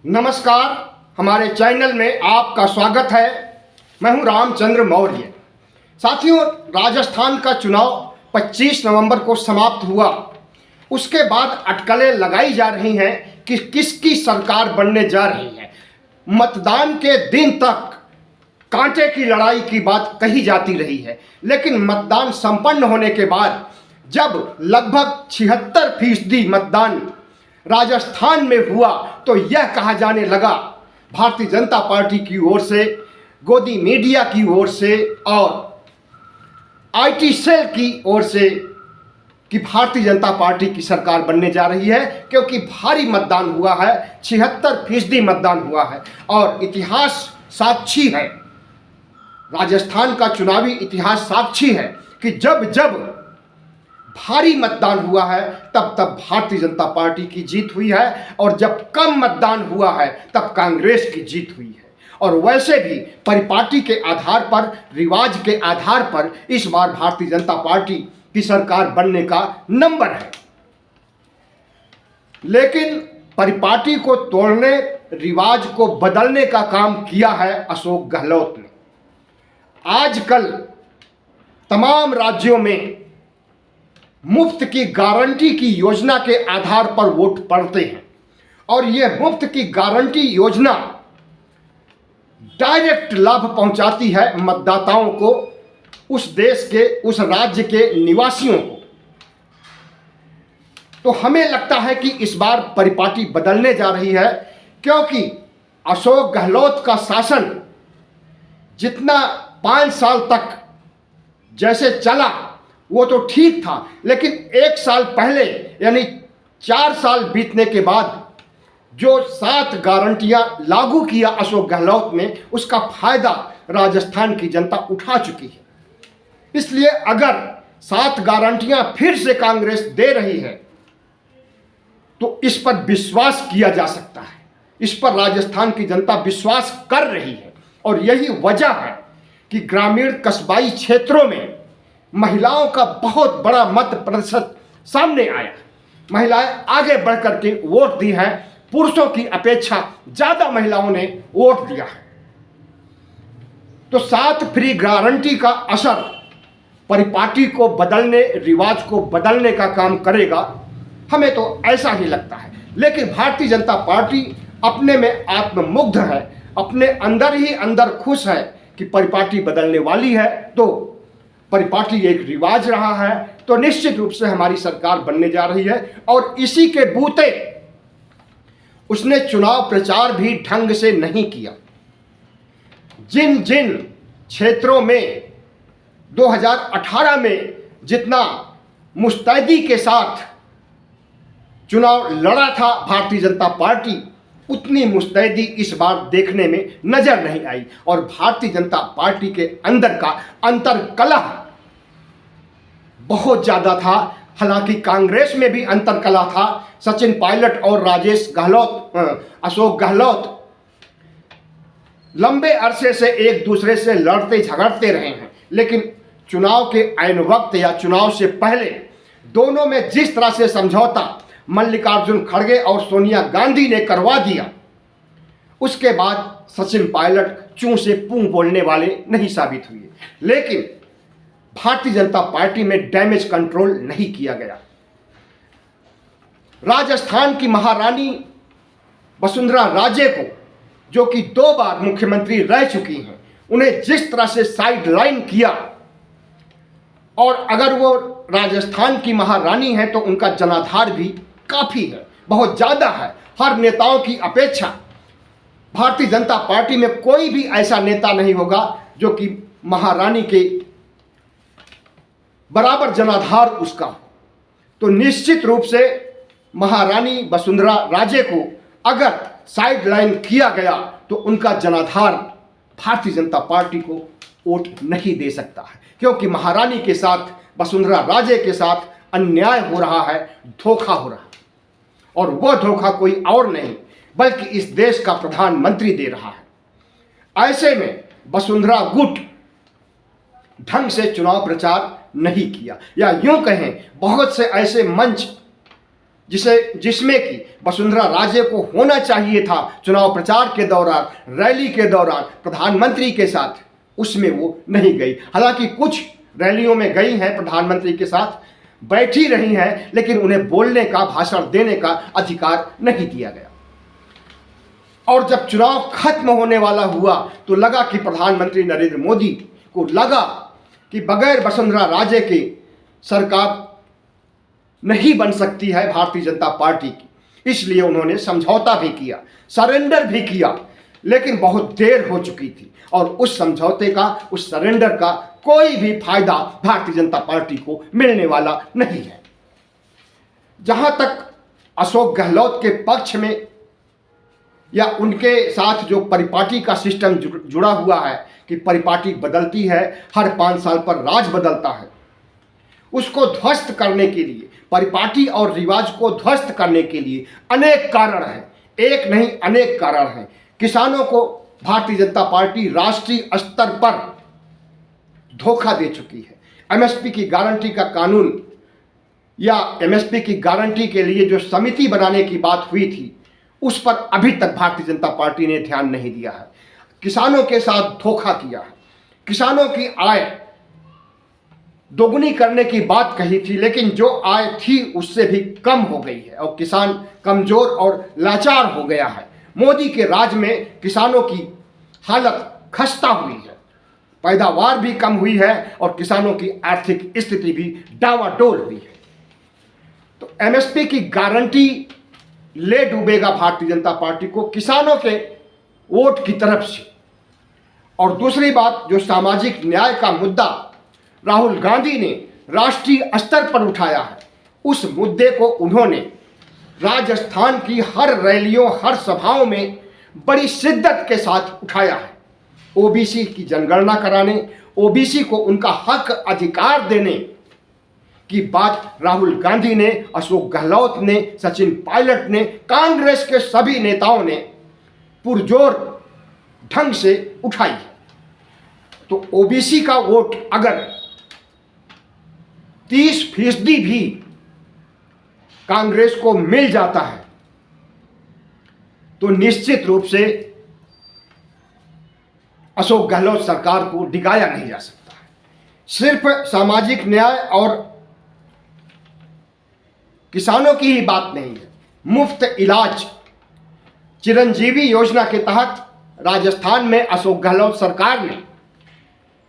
नमस्कार, हमारे चैनल में आपका स्वागत है। मैं हूं रामचंद्र मौर्य। साथियों, राजस्थान का चुनाव 25 नवंबर को समाप्त हुआ। उसके बाद अटकलें लगाई जा रही हैं कि किसकी सरकार बनने जा रही है। मतदान के दिन तक कांटे की लड़ाई की बात कही जाती रही है, लेकिन मतदान संपन्न होने के बाद जब लगभग 76% मतदान राजस्थान में हुआ तो यह कहा जाने लगा भारतीय जनता पार्टी की ओर से, गोदी मीडिया की ओर से और आईटी सेल की ओर से कि भारतीय जनता पार्टी की सरकार बनने जा रही है, क्योंकि भारी मतदान हुआ है, 76% मतदान हुआ है। और इतिहास साक्षी है, राजस्थान का चुनावी इतिहास साक्षी है कि जब जब भारी मतदान हुआ है तब तब भारतीय जनता पार्टी की जीत हुई है, और जब कम मतदान हुआ है तब कांग्रेस की जीत हुई है। और वैसे भी परिपाटी के आधार पर, रिवाज के आधार पर इस बार भारतीय जनता पार्टी की सरकार बनने का नंबर है। लेकिन परिपाटी को तोड़ने, रिवाज को बदलने का काम किया है अशोक गहलोत ने। आजकल तमाम राज्यों में मुफ्त की गारंटी की योजना के आधार पर वोट पड़ते हैं, और यह मुफ्त की गारंटी योजना डायरेक्ट लाभ पहुंचाती है मतदाताओं को, उस देश के, उस राज्य के निवासियों को। तो हमें लगता है कि इस बार परिपाटी बदलने जा रही है, क्योंकि अशोक गहलोत का शासन जितना 5 साल तक जैसे चला वो तो ठीक था, लेकिन 1 साल पहले यानी 4 साल बीतने के बाद जो 7 गारंटियां लागू किया अशोक गहलोत ने, उसका फायदा राजस्थान की जनता उठा चुकी है। इसलिए अगर 7 गारंटियां फिर से कांग्रेस दे रही है तो इस पर विश्वास किया जा सकता है, इस पर राजस्थान की जनता विश्वास कर रही है। और यही वजह है कि ग्रामीण कस्बाई क्षेत्रों में महिलाओं का बहुत बड़ा मत प्रतिशत सामने आया। महिलाएं आगे बढ़ करके वोट दी हैं, पुरुषों की अपेक्षा ज्यादा महिलाओं ने वोट दिया है। तो 7 फ्री गारंटी का असर परिपाटी को बदलने, रिवाज को बदलने का काम करेगा, हमें तो ऐसा ही लगता है। लेकिन भारतीय जनता पार्टी अपने में आत्ममुग्ध है, अपने अंदर ही अंदर खुश है कि परिपाटी बदलने वाली है। तो परिपाटी एक रिवाज रहा है, तो निश्चित रूप से हमारी सरकार बनने जा रही है। और इसी के बूते उसने चुनाव प्रचार भी ढंग से नहीं किया। जिन जिन क्षेत्रों में 2018 में जितना मुस्तैदी के साथ चुनाव लड़ा था भारतीय जनता पार्टी, उतनी मुस्तैदी इस बार देखने में नजर नहीं आई। और भारतीय जनता पार्टी के अंदर का अंतर्कलह बहुत ज्यादा था। हालांकि कांग्रेस में भी अंतर्कलह था। सचिन पायलट और राजेश गहलोत, अशोक गहलोत लंबे अरसे से एक दूसरे से लड़ते झगड़ते रहे हैं, लेकिन चुनाव के ऐन वक्त या चुनाव से पहले दोनों में जिस तरह से समझौता मल्लिकार्जुन खड़गे और सोनिया गांधी ने करवा दिया, उसके बाद सचिन पायलट चूं से पूं बोलने वाले नहीं साबित हुए। लेकिन भारतीय जनता पार्टी में डैमेज कंट्रोल नहीं किया गया। राजस्थान की महारानी वसुंधरा राजे को, जो कि 2 बार मुख्यमंत्री रह चुकी हैं, उन्हें जिस तरह से साइड लाइन किया, और अगर वो राजस्थान की महारानी है तो उनका जनाधार भी काफी है, बहुत ज्यादा है। हर नेताओं की अपेक्षा भारतीय जनता पार्टी में कोई भी ऐसा नेता नहीं होगा जो कि महारानी के बराबर जनाधार उसका हो। तो निश्चित रूप से महारानी वसुंधरा राजे को अगर साइड लाइन किया गया तो उनका जनाधार भारतीय जनता पार्टी को वोट नहीं दे सकता है, क्योंकि महारानी के साथ, वसुंधरा राजे के साथ अन्याय हो रहा है, धोखा हो रहा है। और वह धोखा कोई और नहीं बल्कि इस देश का प्रधानमंत्री दे रहा है। ऐसे में वसुंधरा गुट ढंग से चुनाव प्रचार नहीं किया, या यूं कहें बहुत से ऐसे मंच जिसमें कि वसुंधरा राजे को होना चाहिए था चुनाव प्रचार के दौरान, रैली के दौरान प्रधानमंत्री के साथ, उसमें वो नहीं गई। हालांकि कुछ रैलियों में गई हैं, प्रधानमंत्री के साथ बैठी रही हैं, लेकिन उन्हें बोलने का, भाषण देने का अधिकार नहीं दिया गया। और जब चुनाव खत्म होने वाला हुआ तो लगा कि प्रधानमंत्री नरेंद्र मोदी को लगा कि बगैर वसुंधरा राजे के सरकार नहीं बन सकती है भारतीय जनता पार्टी की। इसलिए उन्होंने समझौता भी किया, सरेंडर भी किया, लेकिन बहुत देर हो चुकी थी और उस समझौते का, उस सरेंडर का कोई भी फायदा भारतीय जनता पार्टी को मिलने वाला नहीं है। जहां तक अशोक गहलोत के पक्ष में या उनके साथ जो परिपाटी का सिस्टम जुड़ा हुआ है कि परिपाटी बदलती है, हर 5 साल पर राज बदलता है, उसको ध्वस्त करने के लिए, परिपाटी और रिवाज को ध्वस्त करने के लिए अनेक कारण हैं, एक नहीं अनेक कारण हैं। किसानों को भारतीय जनता पार्टी राष्ट्रीय स्तर पर धोखा दे चुकी है। एमएसपी की गारंटी का कानून या एमएसपी की गारंटी के लिए जो समिति बनाने की बात हुई थी, उस पर अभी तक भारतीय जनता पार्टी ने ध्यान नहीं दिया है। किसानों के साथ धोखा किया है। किसानों की आय दोगुनी करने की बात कही थी, लेकिन जो आय थी उससे भी कम हो गई है और किसान कमजोर और लाचार हो गया है। मोदी के राज में किसानों की हालत खस्ता हुई है, पैदावार भी कम हुई है और किसानों की आर्थिक स्थिति भी डावाडोल हुई है। तो एमएसपी की गारंटी ले डूबेगा भारतीय जनता पार्टी को किसानों के वोट की तरफ से। और दूसरी बात, जो सामाजिक न्याय का मुद्दा राहुल गांधी ने राष्ट्रीय स्तर पर उठाया है, उस मुद्दे को उन्होंने राजस्थान की हर रैलियों, हर सभाओं में बड़ी शिद्दत के साथ उठाया है। ओबीसी की जनगणना कराने, ओबीसी को उनका हक अधिकार देने की बात राहुल गांधी ने, अशोक गहलोत ने, सचिन पायलट ने, कांग्रेस के सभी नेताओं ने पुरजोर ढंग से उठाई है। तो ओबीसी का वोट अगर 30% भी कांग्रेस को मिल जाता है तो निश्चित रूप से अशोक गहलोत सरकार को डिगाया नहीं जा सकता है। सिर्फ सामाजिक न्याय और किसानों की ही बात नहीं है। मुफ्त इलाज चिरंजीवी योजना के तहत राजस्थान में अशोक गहलोत सरकार ने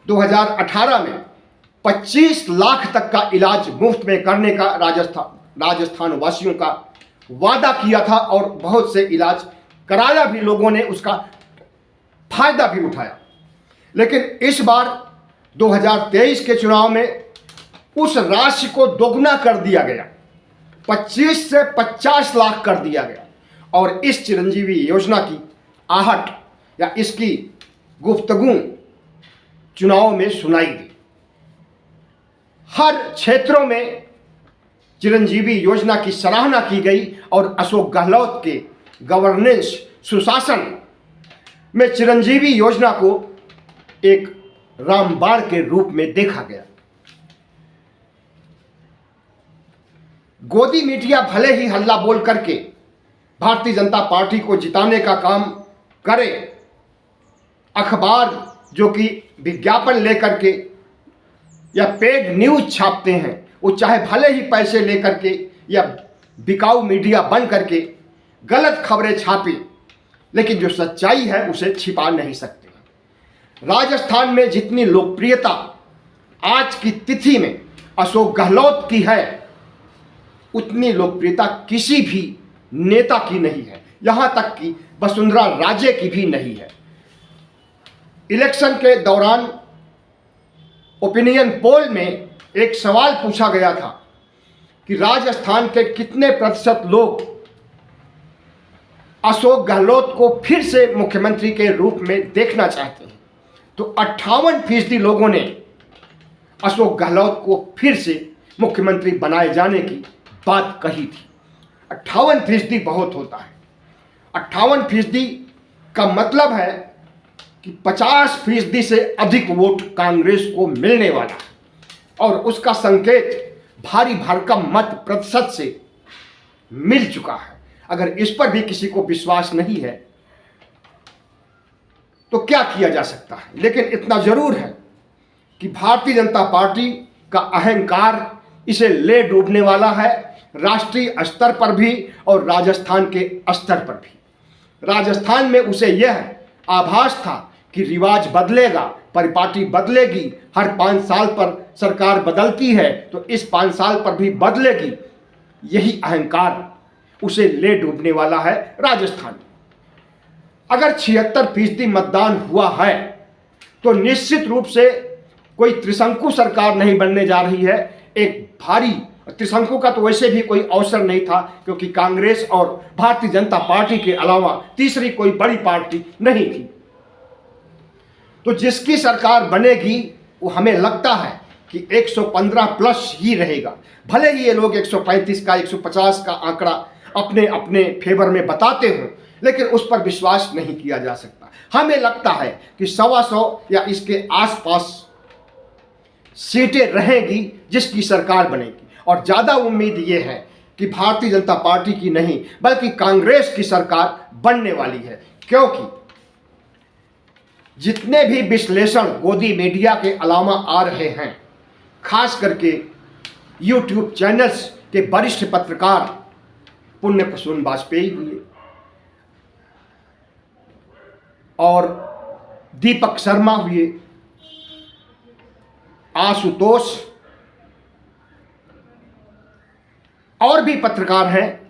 2018 में 25 लाख तक का इलाज मुफ्त में करने का राजस्थान वासियों का वादा किया था और बहुत से इलाज कराया भी, लोगों ने उसका फायदा भी उठाया। लेकिन इस बार 2023 के चुनाव में उस राशि को दोगुना कर दिया गया, 25 से 50 लाख कर दिया गया और इस चिरंजीवी योजना की आहट या इसकी गुफ्तगू चुनाव में सुनाई दी। हर क्षेत्रों में चिरंजीवी योजना की सराहना की गई और अशोक गहलोत के गवर्नेंस, सुशासन में चिरंजीवी योजना को एक रामबाण के रूप में देखा गया। गोदी मीडिया भले ही हल्ला बोल करके भारतीय जनता पार्टी को जिताने का काम करे, अखबार जो कि विज्ञापन लेकर के या पेड न्यूज छापते हैं, वो चाहे भले ही पैसे लेकर के या बिकाऊ मीडिया बन करके गलत खबरें छापे, लेकिन जो सच्चाई है उसे छिपा नहीं सकते। राजस्थान में जितनी लोकप्रियता आज की तिथि में अशोक गहलोत की है, उतनी लोकप्रियता किसी भी नेता की नहीं है, यहां तक कि वसुंधरा राजे की भी नहीं है। इलेक्शन के दौरान ओपिनियन पोल में एक सवाल पूछा गया था कि राजस्थान के कितने प्रतिशत लोग अशोक गहलोत को फिर से मुख्यमंत्री के रूप में देखना चाहते हैं, तो 58% लोगों ने अशोक गहलोत को फिर से मुख्यमंत्री बनाए जाने की बात कही थी। 58% बहुत होता है। 58% का मतलब है कि 50% से अधिक वोट कांग्रेस को मिलने वाला है और उसका संकेत भारी भरकम मत प्रतिशत से मिल चुका है। अगर इस पर भी किसी को विश्वास नहीं है तो क्या किया जा सकता है। लेकिन इतना जरूर है कि भारतीय जनता पार्टी का अहंकार इसे ले डूबने वाला है, राष्ट्रीय स्तर पर भी और राजस्थान के स्तर पर भी। राजस्थान में उसे यह आभास था कि रिवाज बदलेगा, परिपाटी बदलेगी, हर 5 साल पर सरकार बदलती है तो इस 5 साल पर भी बदलेगी। यही अहंकार उसे ले डूबने वाला है राजस्थान में। अगर 76% मतदान हुआ है तो निश्चित रूप से कोई त्रिशंकु सरकार नहीं बनने जा रही है। एक भारी त्रिशंकु का तो वैसे भी कोई अवसर नहीं था, क्योंकि कांग्रेस और भारतीय जनता पार्टी के अलावा तीसरी कोई बड़ी पार्टी नहीं थी। तो जिसकी सरकार बनेगी वो हमें लगता है कि 115 प्लस ही रहेगा। भले ही ये लोग 135 का 150 का आंकड़ा अपने अपने फेवर में बताते हों, लेकिन उस पर विश्वास नहीं किया जा सकता। हमें लगता है कि 125 या इसके आसपास सीटें रहेंगी जिसकी सरकार बनेगी। और ज़्यादा उम्मीद ये है कि भारतीय जनता पार्टी की नहीं बल्कि कांग्रेस की सरकार बनने वाली है, क्योंकि जितने भी विश्लेषण गोदी मीडिया के अलावा आ रहे हैं, खास करके यूट्यूब चैनल्स के वरिष्ठ पत्रकार पुण्य प्रसून वाजपेयी हुए और दीपक शर्मा हुए, आशुतोष और भी पत्रकार हैं,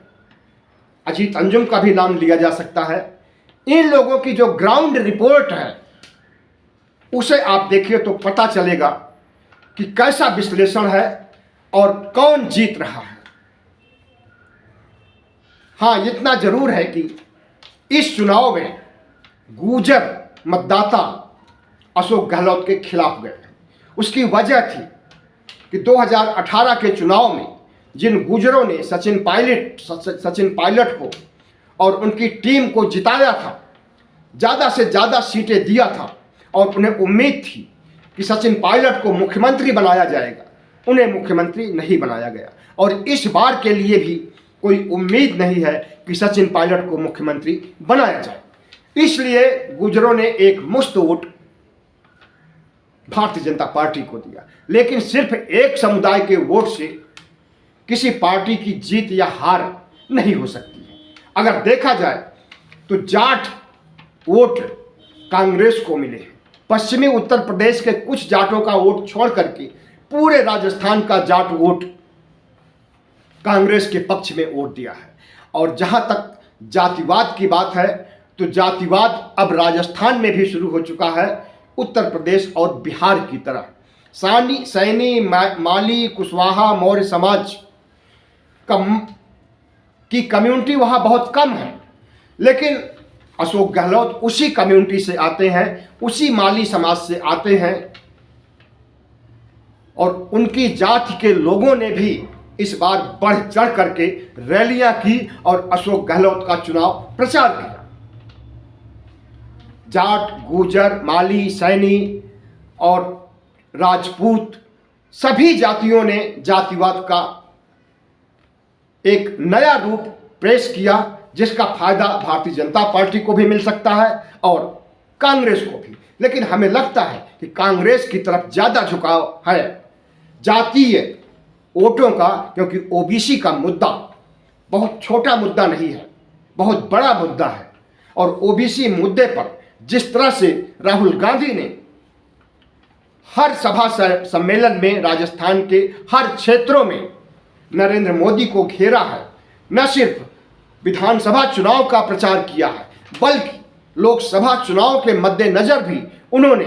अजीत अंजुम का भी नाम लिया जा सकता है। इन लोगों की जो ग्राउंड रिपोर्ट है उसे आप देखिए तो पता चलेगा कि कैसा विश्लेषण है और कौन जीत रहा है। हाँ, इतना जरूर है कि इस चुनाव में गुर्जर मतदाता अशोक गहलोत के खिलाफ गए। उसकी वजह थी कि 2018 के चुनाव में जिन गुर्जरों ने सचिन पायलट को और उनकी टीम को जिताया था, ज़्यादा से ज़्यादा सीटें दिया था और उन्हें उम्मीद थी कि सचिन पायलट को मुख्यमंत्री बनाया जाएगा, उन्हें मुख्यमंत्री नहीं बनाया गया। और इस बार के लिए भी कोई उम्मीद नहीं है कि सचिन पायलट को मुख्यमंत्री बनाया जाए। इसलिए गुर्जरों ने एक मुश्त वोट भारतीय जनता पार्टी को दिया। लेकिन सिर्फ एक समुदाय के वोट से किसी पार्टी की जीत या हार नहीं हो सकती है। अगर देखा जाए तो जाट वोट कांग्रेस को मिले हैं। पश्चिमी उत्तर प्रदेश के कुछ जाटों का वोट छोड़ करके पूरे राजस्थान का जाट वोट कांग्रेस के पक्ष में वोट दिया है। और जहां तक जातिवाद की बात है तो जातिवाद अब राजस्थान में भी शुरू हो चुका है, उत्तर प्रदेश और बिहार की तरह। सैनी, माली, कुशवाहा, मौर्य समाज की कम्युनिटी वहाँ बहुत कम है, लेकिन अशोक गहलोत उसी कम्युनिटी से आते हैं, उसी माली समाज से आते हैं और उनकी जाति के लोगों ने भी इस बार बढ़ चढ़ करके रैलियां की और अशोक गहलोत का चुनाव प्रचार किया। जाट, गुर्जर, माली, सैनी और राजपूत सभी जातियों ने जातिवाद का एक नया रूप पेश किया, जिसका फायदा भारतीय जनता पार्टी को भी मिल सकता है और कांग्रेस को भी। लेकिन हमें लगता है कि कांग्रेस की तरफ ज़्यादा झुकाव है जातीय वोटों का, क्योंकि ओबीसी का मुद्दा बहुत छोटा मुद्दा नहीं है, बहुत बड़ा मुद्दा है। और ओबीसी मुद्दे पर जिस तरह से राहुल गांधी ने हर सभा सम्मेलन में राजस्थान के हर क्षेत्रों में नरेंद्र मोदी को घेरा है, न सिर्फ विधानसभा चुनाव का प्रचार किया है बल्कि लोकसभा चुनाव के मद्देनजर भी उन्होंने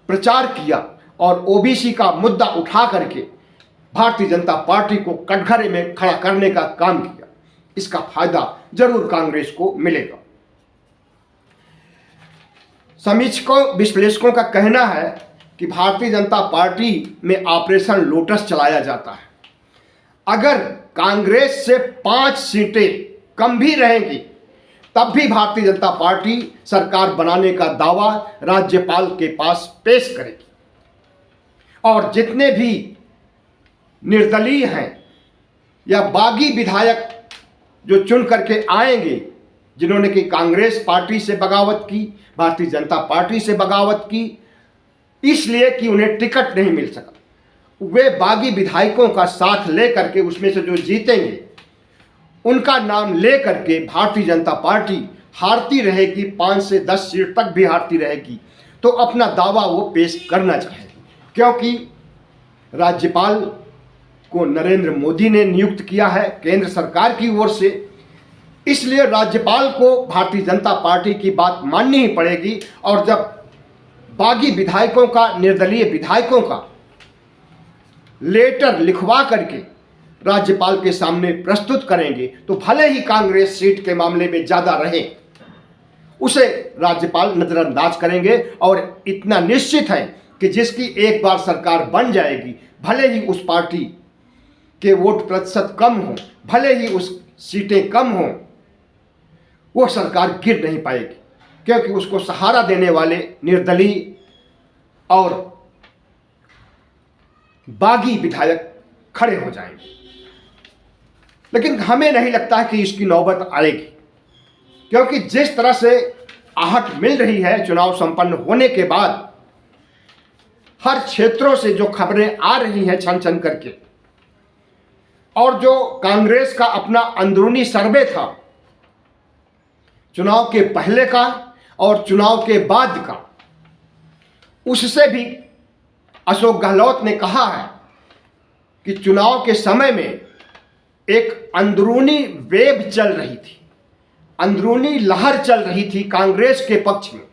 प्रचार किया और ओबीसी का मुद्दा उठा करके भारतीय जनता पार्टी को कटघरे में खड़ा करने का काम किया। इसका फायदा जरूर कांग्रेस को मिलेगा। समीक्षकों विश्लेषकों का कहना है कि भारतीय जनता पार्टी में ऑपरेशन लोटस चलाया जाता है। अगर कांग्रेस से 5 सीटें कम भी रहेंगी तब भी भारतीय जनता पार्टी सरकार बनाने का दावा राज्यपाल के पास पेश करेगी। और जितने भी निर्दलीय हैं या बागी विधायक जो चुन करके आएंगे, जिन्होंने कि कांग्रेस पार्टी से बगावत की, भारतीय जनता पार्टी से बगावत की, इसलिए कि उन्हें टिकट नहीं मिल सका, वे बागी विधायकों का साथ ले करके उसमें से जो जीतेंगे उनका नाम ले करके भारतीय जनता पार्टी हारती रहेगी, 5 से 10 सीट तक भी हारती रहेगी, तो अपना दावा वो पेश करना चाहेगी। क्योंकि राज्यपाल को नरेंद्र मोदी ने नियुक्त किया है केंद्र सरकार की ओर से, इसलिए राज्यपाल को भारतीय जनता पार्टी की बात माननी ही पड़ेगी। और जब बागी विधायकों का, निर्दलीय विधायकों का लेटर लिखवा करके राज्यपाल के सामने प्रस्तुत करेंगे, तो भले ही कांग्रेस सीट के मामले में ज़्यादा रहे, उसे राज्यपाल नजरअंदाज करेंगे। और इतना निश्चित है कि जिसकी एक बार सरकार बन जाएगी, भले ही उस पार्टी के वोट प्रतिशत कम हो, भले ही उस सीटें कम हो, वो सरकार गिर नहीं पाएगी, क्योंकि उसको सहारा देने वाले निर्दलीय और बागी विधायक खड़े हो जाएंगे। लेकिन हमें नहीं लगता है कि इसकी नौबत आएगी, क्योंकि जिस तरह से आहट मिल रही है चुनाव संपन्न होने के बाद, हर क्षेत्रों से जो खबरें आ रही हैं छन छन करके, और जो कांग्रेस का अपना अंदरूनी सर्वे था चुनाव के पहले का और चुनाव के बाद का, उससे भी अशोक गहलोत ने कहा है कि चुनाव के समय में एक अंदरूनी वेव चल रही थी, अंदरूनी लहर चल रही थी कांग्रेस के पक्ष में,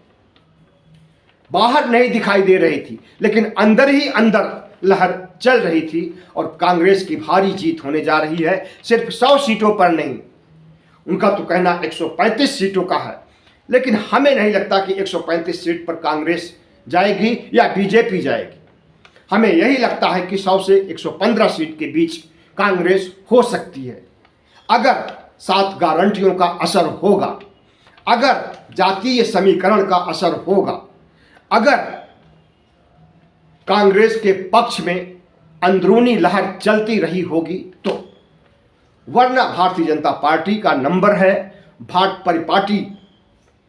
बाहर नहीं दिखाई दे रही थी, लेकिन अंदर ही अंदर लहर चल रही थी। और कांग्रेस की भारी जीत होने जा रही है, सिर्फ 100 सीटों पर नहीं, उनका तो कहना 135 सीटों का है, लेकिन हमें नहीं लगता कि 135 सीट पर कांग्रेस जाएगी या बीजेपी जाएगी। हमें यही लगता है कि 100 से 115 सीट के बीच कांग्रेस हो सकती है, अगर 7 गारंटियों का असर होगा, अगर जातीय समीकरण का असर होगा, अगर कांग्रेस के पक्ष में अंदरूनी लहर चलती रही होगी तो। वरना भारतीय जनता पार्टी का नंबर है, परिपाटी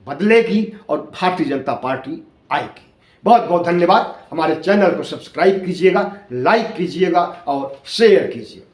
बदलेगी और भारतीय जनता पार्टी आएगी। बहुत बहुत धन्यवाद। हमारे चैनल को सब्सक्राइब कीजिएगा, लाइक कीजिएगा और शेयर कीजिएगा।